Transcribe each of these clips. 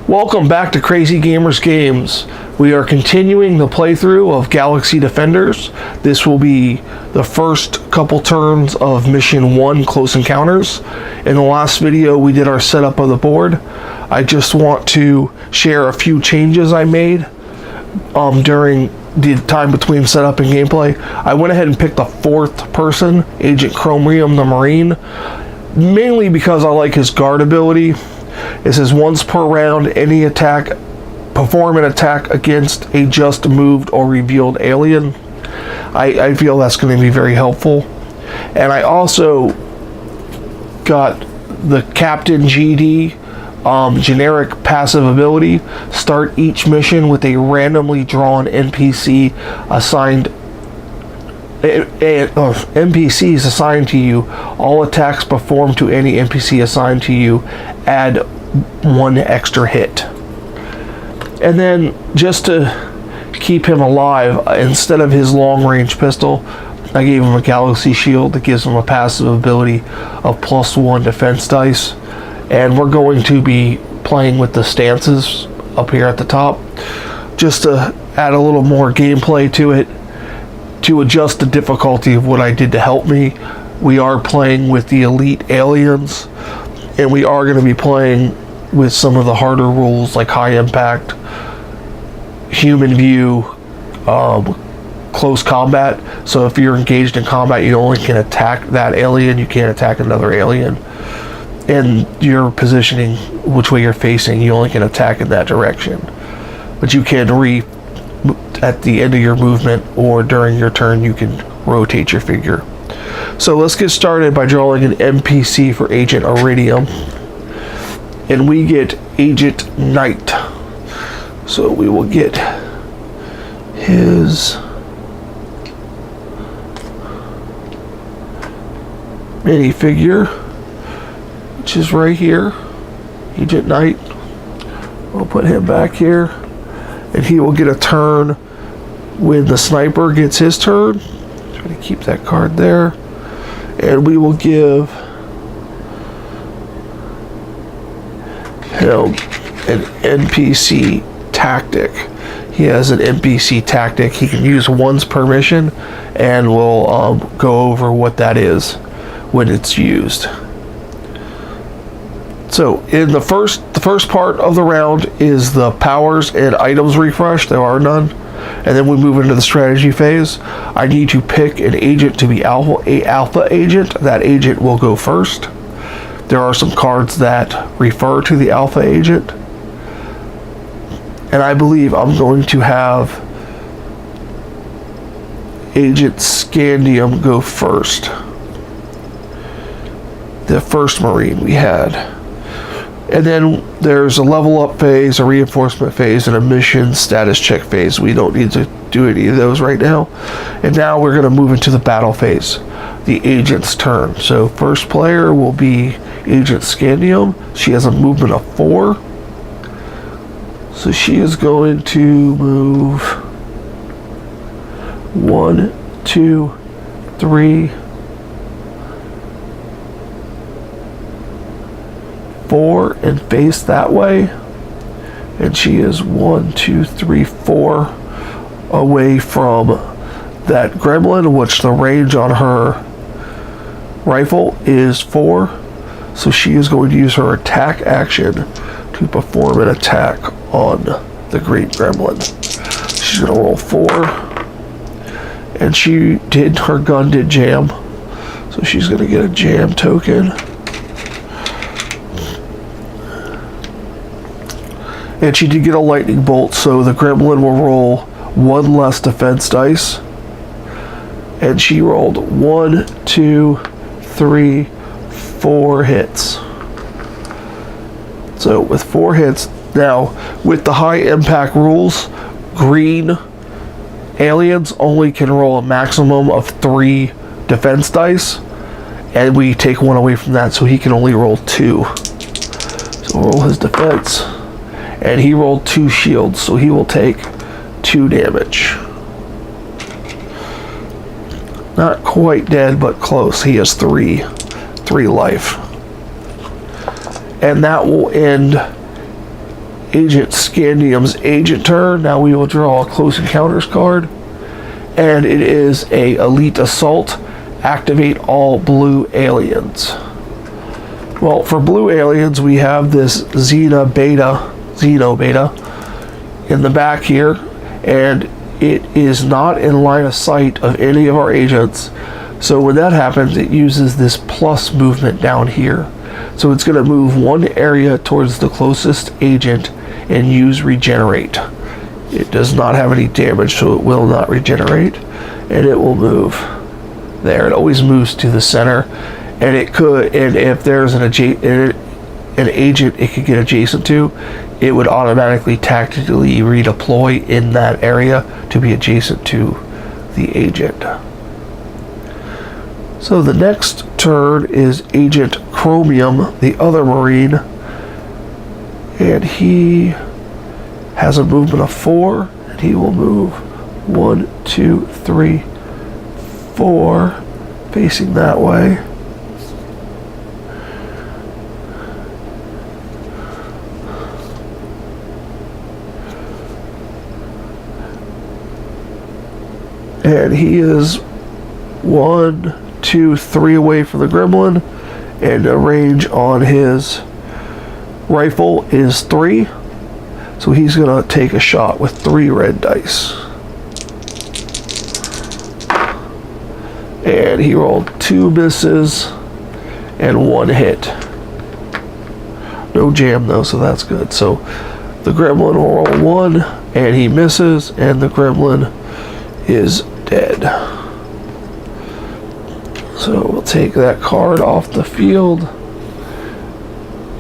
Welcome back to Crazy Gamers Games. We are continuing the playthrough of Galaxy Defenders. This will be the first couple turns of Mission 1, Close Encounters. In the last video, we did our setup of the board. I just want to share a few changes I made during the time between setup and gameplay. I went ahead and picked the fourth person, Agent Chromium the Marine, mainly because I like his guard ability. It says once per round, perform an attack against a just moved or revealed alien. I feel that's going to be very helpful. And I also got the Captain GD generic passive ability. Start each mission with a randomly drawn NPC assigned. NPCs assigned to you. All attacks performed to any NPC assigned to you add one extra hit. And then just to keep him alive, instead of his long range pistol, I gave him a Galaxy Shield that gives him a passive ability of +1 defense dice. And we're going to be playing with the stances up here at the top just to add a little more gameplay to it, to adjust the difficulty of what I did to help me. We are playing with the elite aliens, and we are going to be playing with some of the harder rules like high impact, human view, close combat. So if you're engaged in combat, you only can attack that alien, you can't attack another alien. And your positioning, which way you're facing, you only can attack in that direction. But you can at the end of your movement or during your turn, you can rotate your figure. So let's get started by drawing an NPC for Agent Iridium. And we get Agent Knight. So we will get his minifigure, which is right here. Agent Knight. We'll put him back here. And he will get a turn when the sniper gets his turn. Try to keep that card there. And we will give him an NPC tactic. He has an NPC tactic he can use once per mission, and we'll go over what that is when it's used. So in the first part of the round is the powers and items refresh. There are none. And then we move into the strategy phase. I need to pick an agent to be alpha agent. That agent will go first. There are some cards that refer to the alpha agent. And I believe I'm going to have Agent Scandium go first. The first Marine we had. And then there's a level up phase, a reinforcement phase, and a mission status check phase. We don't need to do any of those right now. And now we're going to move into the battle phase, the agent's turn. So first player will be Agent Scandium. She has a movement of 4. So she is going to move 1, 2, 3, 4 and face that way, and she is 1, 2, 3, 4 away from that Gremlin, which the range on her rifle is 4. So she is going to use her attack action to perform an attack on the Green Gremlin. She's going to roll 4, and her gun did jam, so she's going to get a jam token. And she did get a lightning bolt, so the Gremlin will roll 1 less defense dice. And she rolled 1, 2, 3, 4 hits. So with 4 hits, now with the high impact rules, green aliens only can roll a maximum of 3 defense dice. And we take 1 away from that, so he can only roll 2. So roll his defense. And he rolled 2 shields, so he will take 2 damage. Not quite dead, but close. He has 3 life. And that will end Agent Scandium's agent turn. Now we will draw a Close Encounters card. And it is a Elite Assault. Activate all blue aliens. Well, for blue aliens, we have this Xeno Beta in the back here, and it is not in line of sight of any of our agents. So when that happens, it uses this plus movement down here. So it's going to move one area towards the closest agent and use regenerate. It does not have any damage, so it will not regenerate, and it will move there. It always moves to the center, and it could, and if there's an agent it could get adjacent to, it would automatically tactically redeploy in that area to be adjacent to the agent. So the next turn is Agent Chromium, the other Marine, and he has a movement of 4, and he will move 1, 2, 3, 4, facing that way. And he is 1, 2, 3 away from the Gremlin, and the range on his rifle is 3. So he's going to take a shot with 3 red dice. And he rolled 2 misses and 1 hit. No jam though, so that's good. So the Gremlin will roll 1, and he misses, and the Gremlin is dead. So we'll take that card off the field,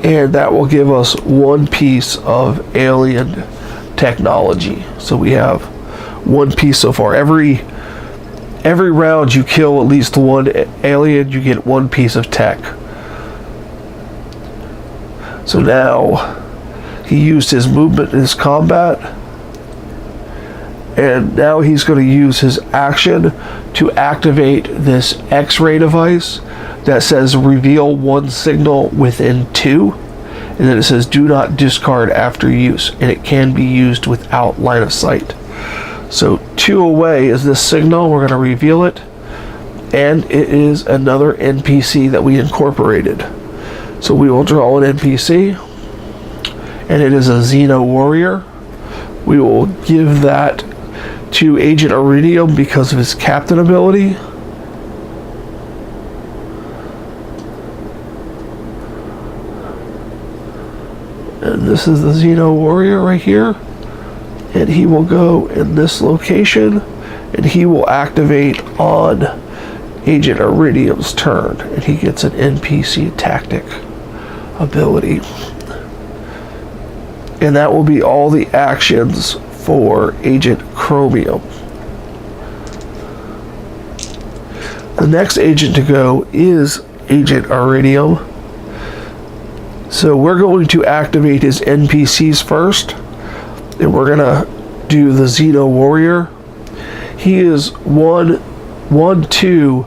and that will give us 1 piece of alien technology. So we have 1 piece so far. Every round you kill at least 1 alien, you get 1 piece of tech. So now he used his movement in his combat, and now he's going to use his action to activate this X-ray device that says reveal 1 signal within 2, and then it says do not discard after use, and it can be used without line of sight. So 2 away is this signal. We're going to reveal it, and it is another NPC that we incorporated. So we will draw an NPC, and it is a Xeno Warrior. We will give that to Agent Iridium because of his captain ability. And this is the Xeno Warrior right here. And he will go in this location, and he will activate on Agent Iridium's turn, and he gets an NPC tactic ability. And that will be all the actions for Agent Chromium. The next agent to go is Agent Iridium. So we're going to activate his NPCs first, and we're gonna do the Xeno Warrior. He is 1-2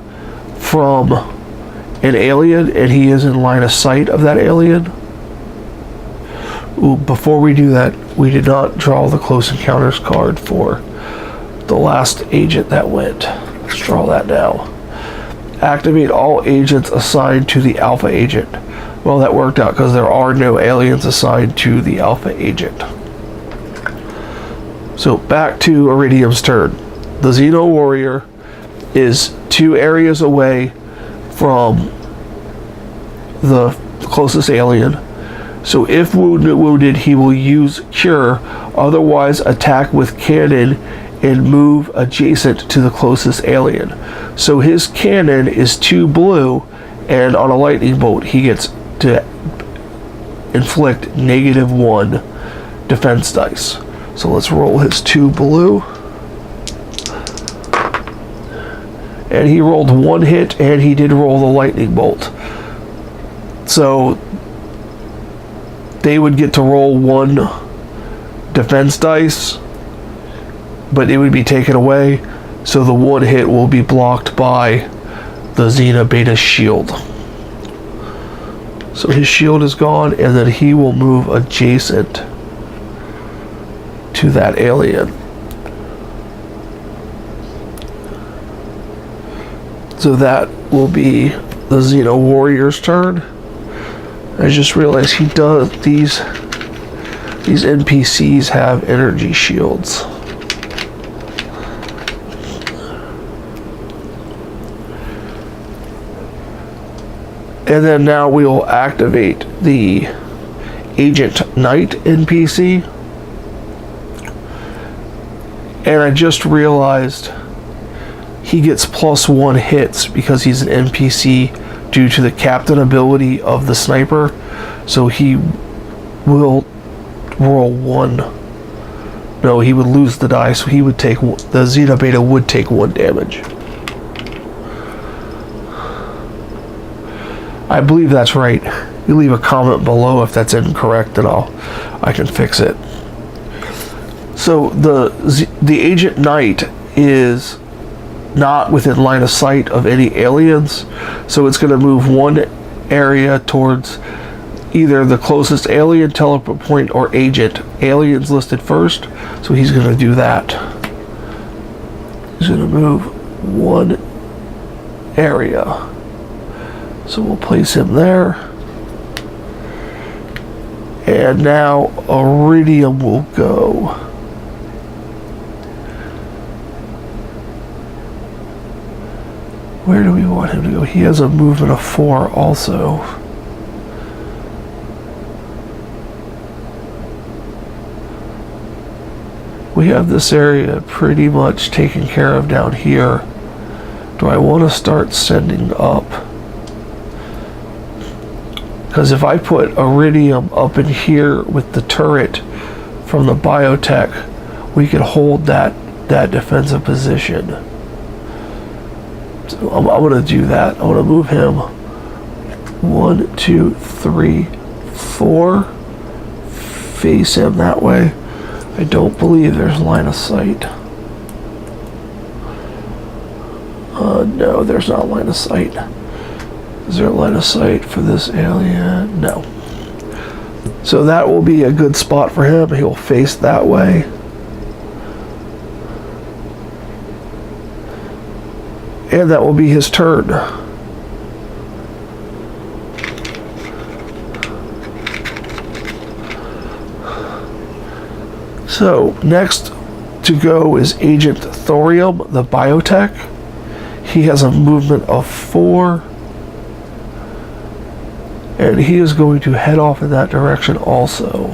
from an alien, and he is in line of sight of that alien. Ooh, before we do that, we did not draw the Close Encounters card for the last agent that went. Let's draw that now. Activate all agents assigned to the Alpha agent. Well, that worked out because there are no aliens assigned to the Alpha agent. So back to Iridium's turn. The Xeno Warrior is 2 areas away from the closest alien. So if wounded, he will use Cure, otherwise attack with cannon and move adjacent to the closest alien. So his cannon is 2 blue, and on a lightning bolt he gets to inflict -1 defense dice. So let's roll his 2 blue. And he rolled 1 hit, and he did roll the lightning bolt. So they would get to roll 1 defense dice, but it would be taken away, so the 1 hit will be blocked by the Xena Beta shield. So his shield is gone, and then he will move adjacent to that alien. So that will be the Xeno Warrior's turn. I just realized these NPCs have energy shields. And then now we will activate the Agent Knight NPC. And I just realized he gets +1 hits because he's an NPC due to the captain ability of the sniper. So he will roll 1. No, he would lose the die, so he would take, the Xena Beta would take 1 damage. I believe that's right. You leave a comment below if that's incorrect, and I can fix it. So the Agent Knight is not within line of sight of any aliens, so it's going to move 1 area towards either the closest alien, teleport point, or agent. Aliens listed first, so he's going to do that. He's going to move 1 area. So we'll place him there. And now Iridium will go. Where do we want him to go? He has a movement of 4 also. We have this area pretty much taken care of down here. Do I want to start sending up? Because if I put Iridium up in here with the turret from the biotech, we could hold that defensive position. So I'm going to do that. I'm going to move him 1, 2, 3, 4. Face him that way. I don't believe there's line of sight. No, there's not line of sight. Is there a line of sight for this alien? No. So that will be a good spot for him. He will face that way. And that will be his turn. So next to go is Agent Thorium, the biotech. He has a movement of 4. And he is going to head off in that direction also.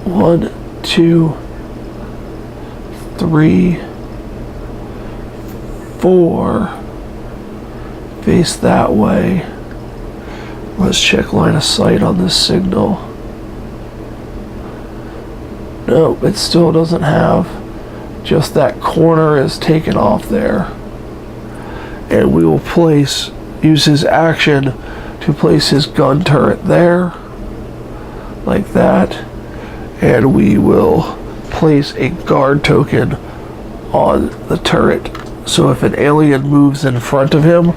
1, 2, 3, 4. Face that way. Let's check line of sight on this signal. No, it still doesn't have. Just that corner is taken off there. And we will use his action to place his gun turret there. Like that. And we will place a guard token on the turret. So if an alien moves in front of him,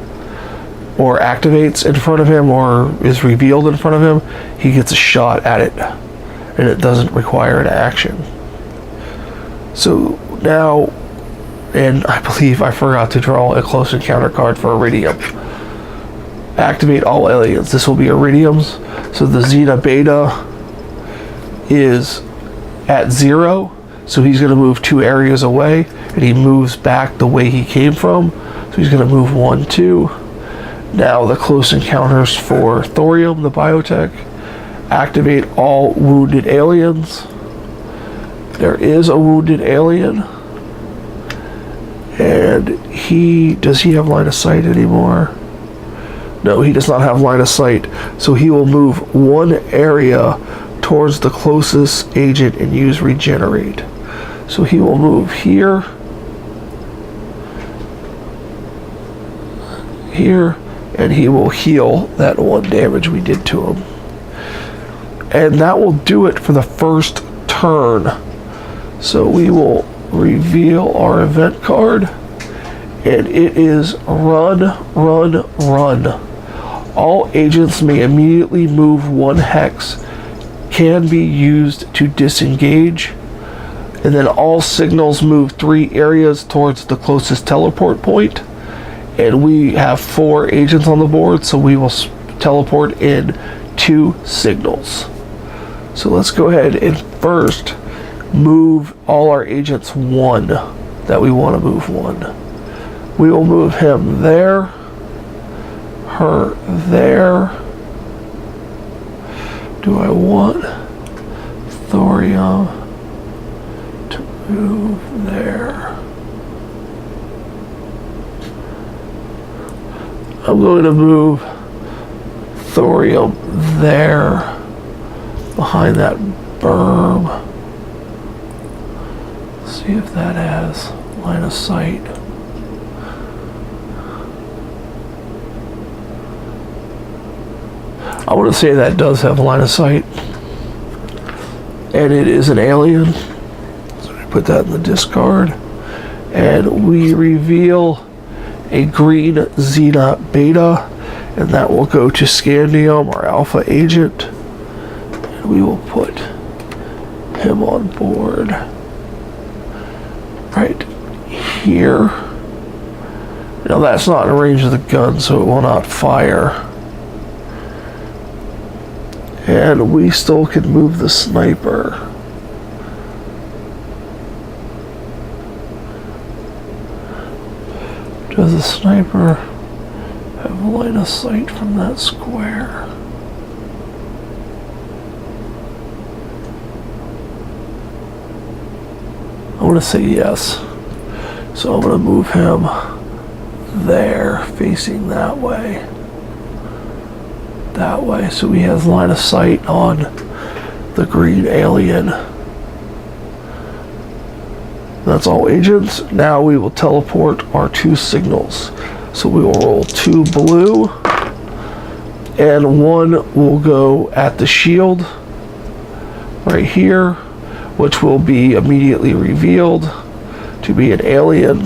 or activates in front of him, or is revealed in front of him, he gets a shot at it. And it doesn't require an action. So now, and I believe I forgot to draw a close encounter card for Iridium. Activate all aliens. This will be Iridium's. So the Xena Beta is at 0. So he's going to move 2 areas away. And he moves back the way he came from. So he's going to move 1, 2. Now the close encounters for Thorium, the biotech. Activate all wounded aliens. There is a wounded alien. And does he have line of sight anymore? No, he does not have line of sight. So he will move 1 area towards the closest agent and use regenerate. So he will move here, here, and he will heal that 1 damage we did to him. And that will do it for the first turn. So we will reveal our event card. And it is run, run, run. All agents may immediately move 1 hex. can be used to disengage. And then all signals move 3 areas towards the closest teleport point. And we have 4 agents on the board, so we will teleport in 2 signals. So let's go ahead and first move all our agents 1 that we want to move 1. We will move him there, her there. Do I want Thorium to move there? I'm going to move Thorium there, behind that berm. See if that has line of sight. I want to say that does have line of sight. And it is an alien. So we put that in the discard. And we reveal a green Xena Beta, and that will go to Scandium, our alpha agent. And we will put him on board right here. Now that's not in range of the gun, so it will not fire. And we still can move the sniper. Does the sniper have line of sight from that square? I want to say yes. So I'm going to move him there, facing that way. That way, so he has line of sight on the green alien. That's all agents. Now we will teleport our 2 signals. So we will roll 2 blue, and 1 will go at the shield right here, which will be immediately revealed to be an alien.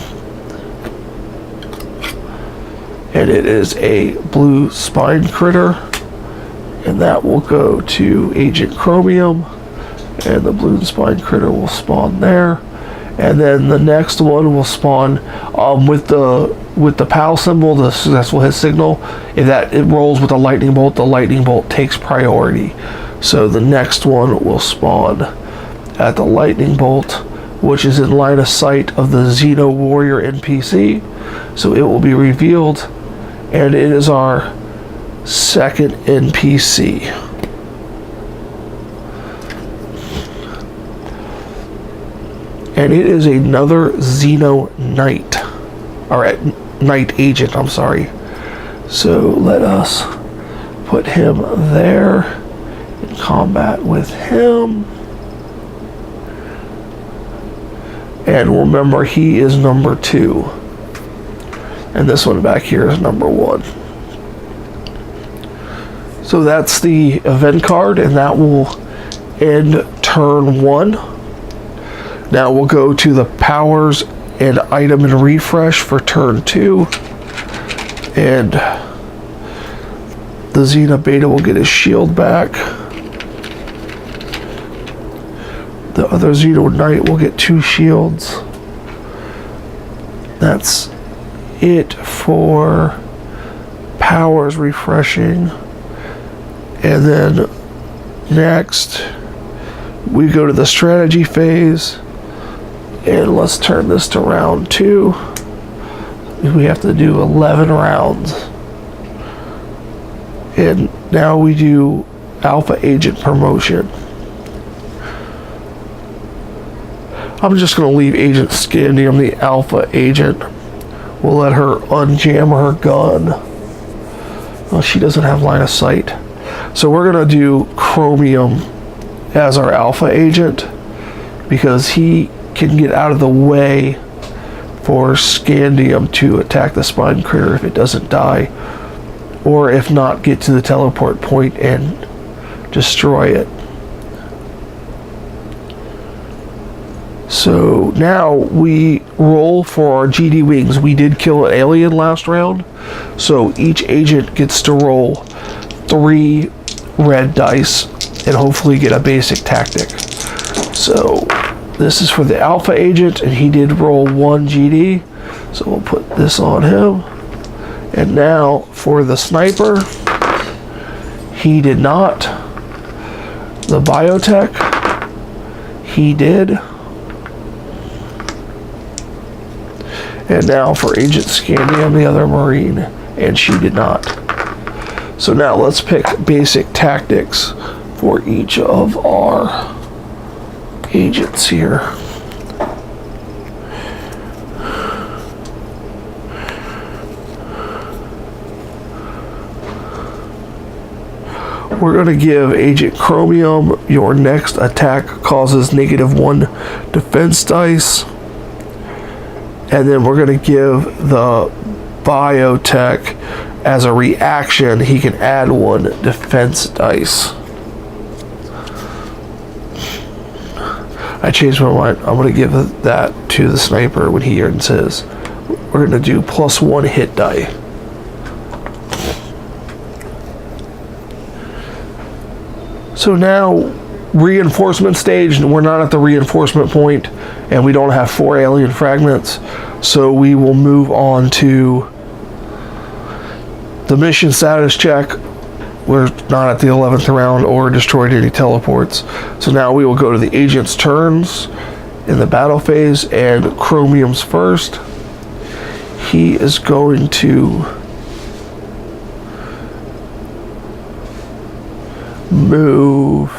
And it is a blue spine critter, and that will go to Agent Chromium, and the blue spine critter will spawn there. And then the next one will spawn with the PAL symbol, the successful hit signal. If it rolls with a lightning bolt, the lightning bolt takes priority. So the next one will spawn at the lightning bolt, which is in line of sight of the Xeno Warrior NPC. So it will be revealed, and it is our second NPC. And it is another Xeno Knight, or Knight Agent, I'm sorry. So let us put him there in combat with him. And remember, he is number 2. And this one back here is number 1. So that's the event card, and that will end turn 1. Now we'll go to the powers and item and refresh for turn 2. And the Xena Beta will get his shield back. The other Xeno Knight will get 2 shields. That's it for powers refreshing. And then next we go to the strategy phase. And let's turn this to round 2. We have to do 11 rounds. And now we do Alpha Agent promotion. I'm just going to leave Agent Scandium, the Alpha Agent. We'll let her unjam her gun. Well, she doesn't have line of sight. So we're going to do Chromium as our Alpha Agent, because he can get out of the way for Scandium to attack the spine critter if it doesn't die, or if not, get to the teleport point and destroy it. So now we roll for our GD wings. We did kill an alien last round, so each agent gets to roll 3 red dice and hopefully get a basic tactic. So this is for the alpha agent, and he did roll 1 GD, so we'll put this on him. And now for the sniper, he did not. The biotech, he did. And now for Agent Scandium, the other Marine, and she did not. So now let's pick basic tactics for each of our agents here. We're going to give Agent Chromium, your next attack causes -1 defense dice. And then we're going to give the biotech, as a reaction, he can add 1 defense dice. I changed my mind. I'm going to give that to the sniper when he earns his. We're going to do +1 hit die. So now, reinforcement stage, and we're not at the reinforcement point, and we don't have 4 alien fragments, so we will move on to the mission status check. We're not at the 11th round or destroyed any teleports. So now we will go to the agent's turns in the battle phase, and Chromium's first. He is going to move.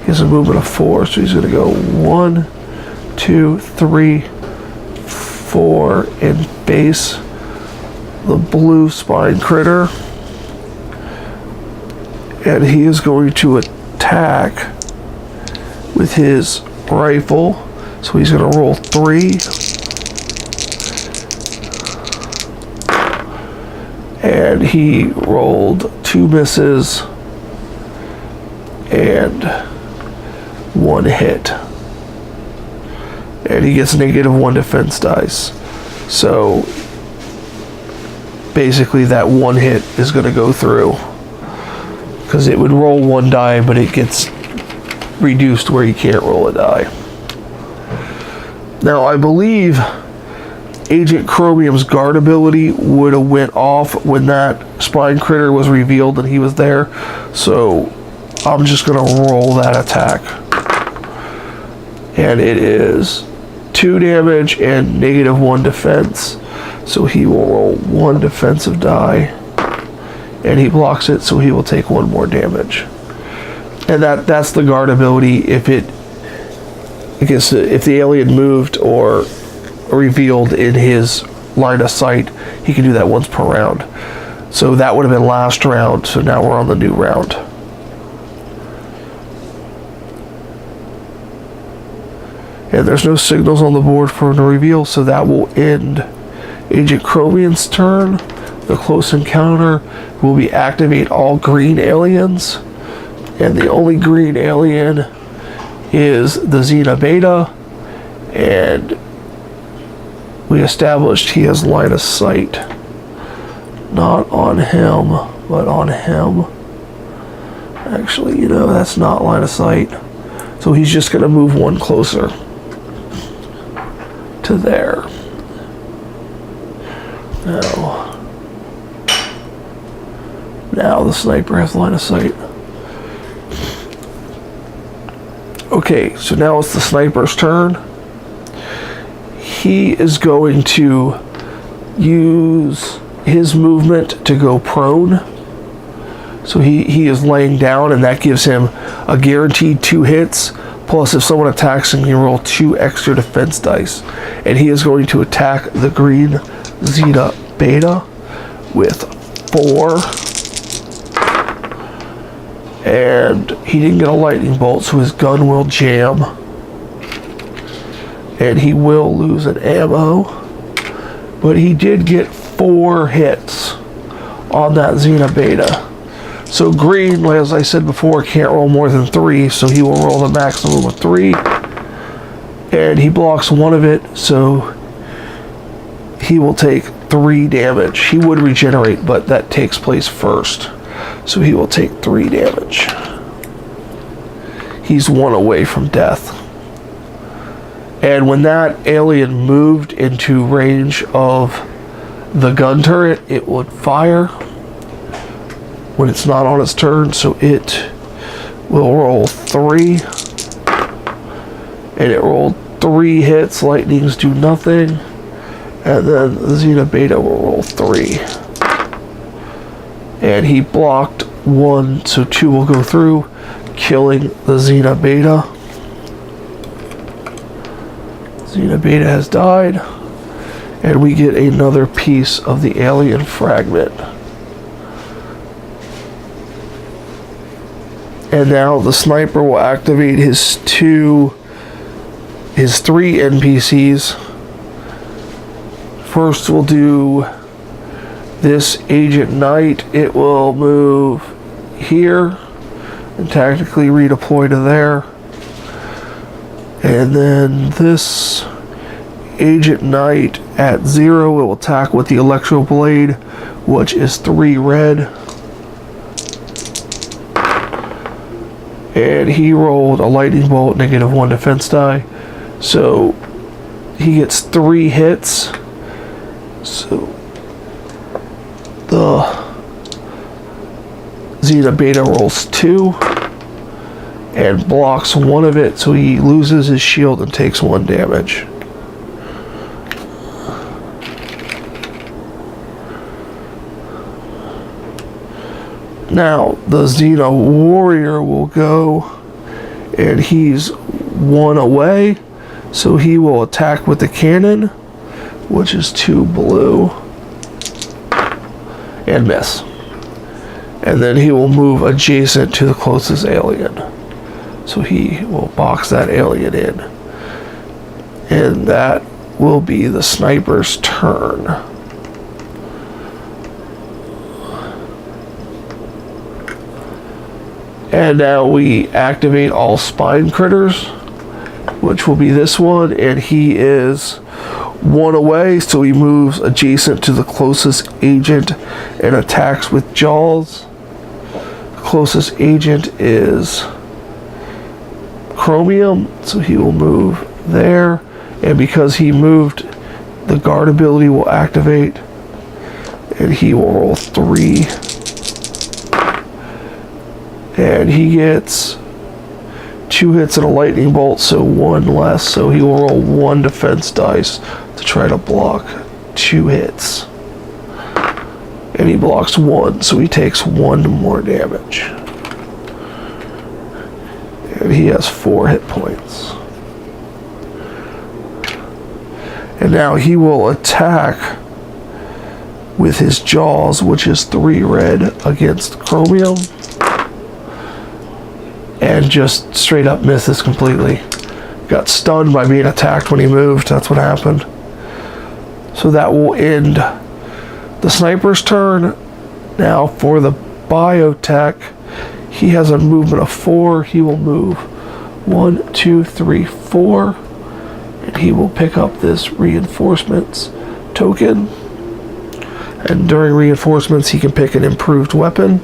He has a movement of 4, so he's going to go 1, 2, 3, 4, and base the blue spine critter. And he is going to attack with his rifle. So he's going to roll 3. And he rolled 2 misses and 1 hit. And he gets -1 defense dice. So basically that 1 hit is going to go through, because it would roll 1 die, but it gets reduced where you can't roll a die. Now I believe Agent Chromium's guard ability would have went off when that spine critter was revealed and he was there, so I'm just going to roll that attack. And it is 2 damage and -1 defense. So he will roll 1 defensive die. And he blocks it, so he will take 1 more damage. And that's the guard ability. If the alien moved or revealed in his line of sight, he can do that once per round. So that would have been last round, so now we're on the new round. And there's no signals on the board for the reveal, so that will end Agent Chromium's turn. The close encounter will be activate all green aliens, and the only green alien is the Xena Beta, and we established he has line of sight. Not on him, but on him. Actually, that's not line of sight. So he's just going to move 1 closer to there. Now the sniper has line of sight. Okay, so now it's the sniper's turn. He is going to use his movement to go prone. So he is laying down, and that gives him a guaranteed 2 hits. Plus, if someone attacks him, he roll 2 extra defense dice. And he is going to attack the green Zeta Beta with 4. And he didn't get a lightning bolt, so his gun will jam. And he will lose an ammo. But he did get 4 hits on that Xena Beta. So green, as I said before, can't roll more than 3, so he will roll the maximum of 3. And he blocks 1 of it, so he will take 3 damage. He would regenerate, but that takes place first. So he will take 3 damage. He's 1 away from death. And when that alien moved into range of the gun turret, it would fire when it's not on its turn. So it will roll 3. And it rolled 3 hits. Lightnings do nothing. And then the Xena Beta will roll 3. And he blocked 1, so 2 will go through, killing the Xena Beta. Xena Beta has died, and we get another piece of the alien fragment. And now the sniper will activate his 3 NPCs. First we'll do this Agent Knight. It will move here and tactically redeploy to there. And then this Agent Knight at 0 will attack with the Electro Blade, which is 3 red. And he rolled a lightning bolt, -1 defense die. So he gets 3 hits. So the Xena Beta rolls 2 and blocks 1 of it, so he loses his shield and takes 1 damage. Now the Xena Warrior will go, and he's 1 away, so he will attack with the cannon, which is 2 blue, and miss. And then he will move adjacent to the closest alien. So he will box that alien in. And that will be the sniper's turn. And now we activate all spine critters, which will be this one, and he is 1 away, so he moves adjacent to the closest agent and attacks with jaws. The closest agent is Chromium, so he will move there, and because he moved, the guard ability will activate, and he will roll 3, and he gets 2 hits and a lightning bolt, so 1 less, so he will roll 1 defense dice to try to block 2 hits, and he blocks 1, so he takes 1 more damage. And he has 4 hit points. And now he will attack with his jaws, which is 3 red against Chromium. And just straight up misses completely. Got stunned by being attacked when he moved. That's what happened. So that will end the sniper's turn. Now for the biotech, he has a movement of 4. He will move 1, 2, 3, 4. And he will pick up this reinforcements token. And during reinforcements, he can pick an improved weapon.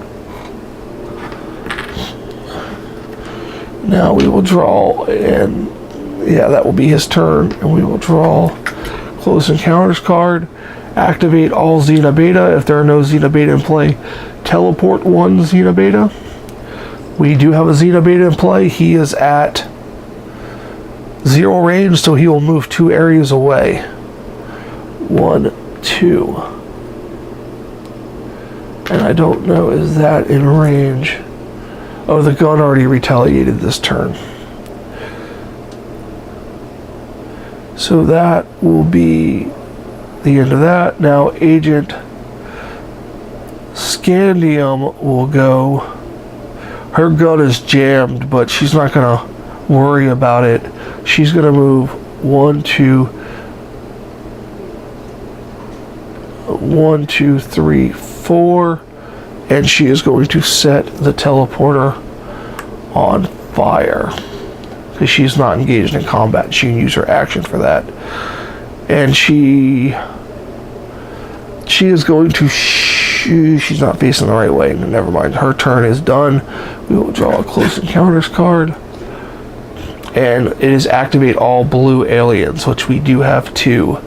Now we will draw, and yeah, that will be his turn. And we will draw Close Encounters card. Activate all Xena Beta. If there are no Xena Beta in play, teleport 1 Xena Beta. We do have a Xena Beta in play. He is at 0 range, so he will move 2 areas away. 1, 2. And I don't know, is that in range? Oh, the gun already retaliated this turn. So that will be the end of that. Now Agent Scandium will go. Her gun is jammed, but she's not going to worry about it. She's going to move 1, 2, 1, 2, 3, 4, and she is going to set the teleporter on fire because she's not engaged in combat. She can use her action for that, and she is going to She's not facing the right way. Never mind. Her turn is done. We will draw a Close Encounters card. And it is activate all blue aliens, which we do have 2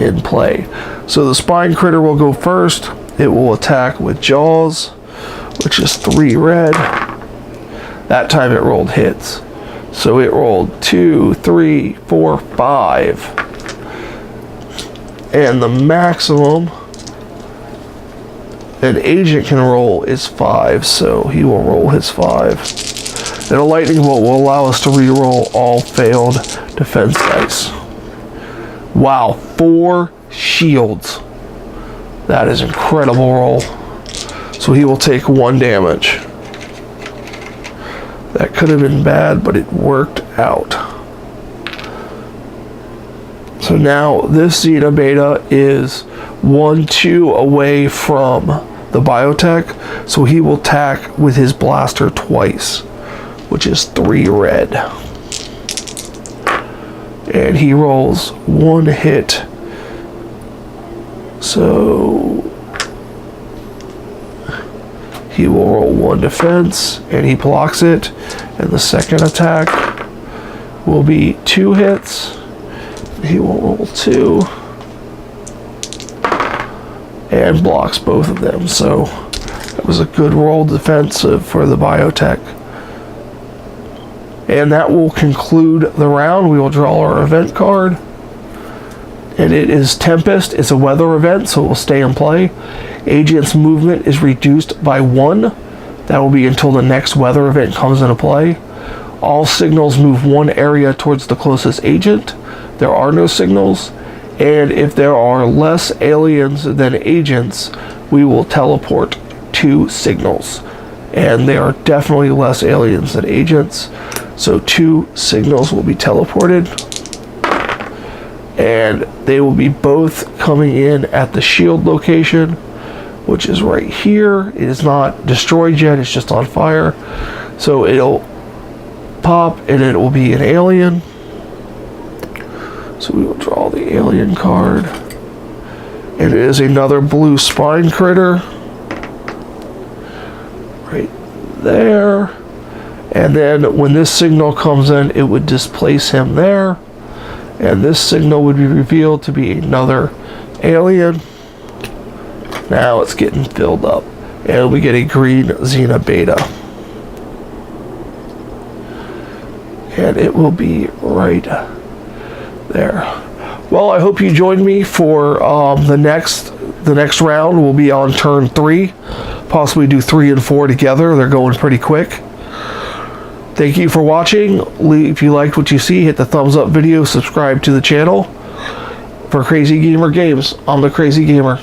in play. So the Spine Critter will go first. It will attack with Jaws, which is 3 red. That time it rolled hits. So it rolled 2, 3, 4, 5. And the maximum an agent can roll is 5, so he will roll his 5. And a lightning bolt will allow us to re-roll all failed defense dice. Wow, 4 shields. That is incredible roll. So he will take 1 damage. That could have been bad, but it worked out. So now this Zeta Beta is 1-2 away from the biotech, so he will attack with his blaster twice, which is 3 red. And he rolls 1 hit. So he will roll 1 defense, and he blocks it. And the second attack will be 2 hits. He will roll 2. And blocks both of them. So that was a good roll defensive for the biotech. And that will conclude the round. We will draw our event card. And it is Tempest. It's a weather event, so it will stay in play. Agent's movement is reduced by 1. That will be until the next weather event comes into play. All signals move 1 area towards the closest agent. There are no signals. And if there are less aliens than agents, we will teleport 2 signals. And there are definitely less aliens than agents. So 2 signals will be teleported. And they will be both coming in at the shield location, which is right here. It is not destroyed yet, it's just on fire. So it'll pop and it will be an alien. So we will draw the alien card. And it is another blue spine critter. Right there. And then when this signal comes in, it would displace him there. And this signal would be revealed to be another alien. Now it's getting filled up. And we get a green Zeta Beta. And it will be right there. Well, I hope you join me for the next round. Will be on turn 3. Possibly do 3 and 4 together. They're going pretty quick. Thank you for watching. If you liked what you see, hit the thumbs up video, subscribe to the channel. For Crazy Gamer Games, I'm the Crazy Gamer.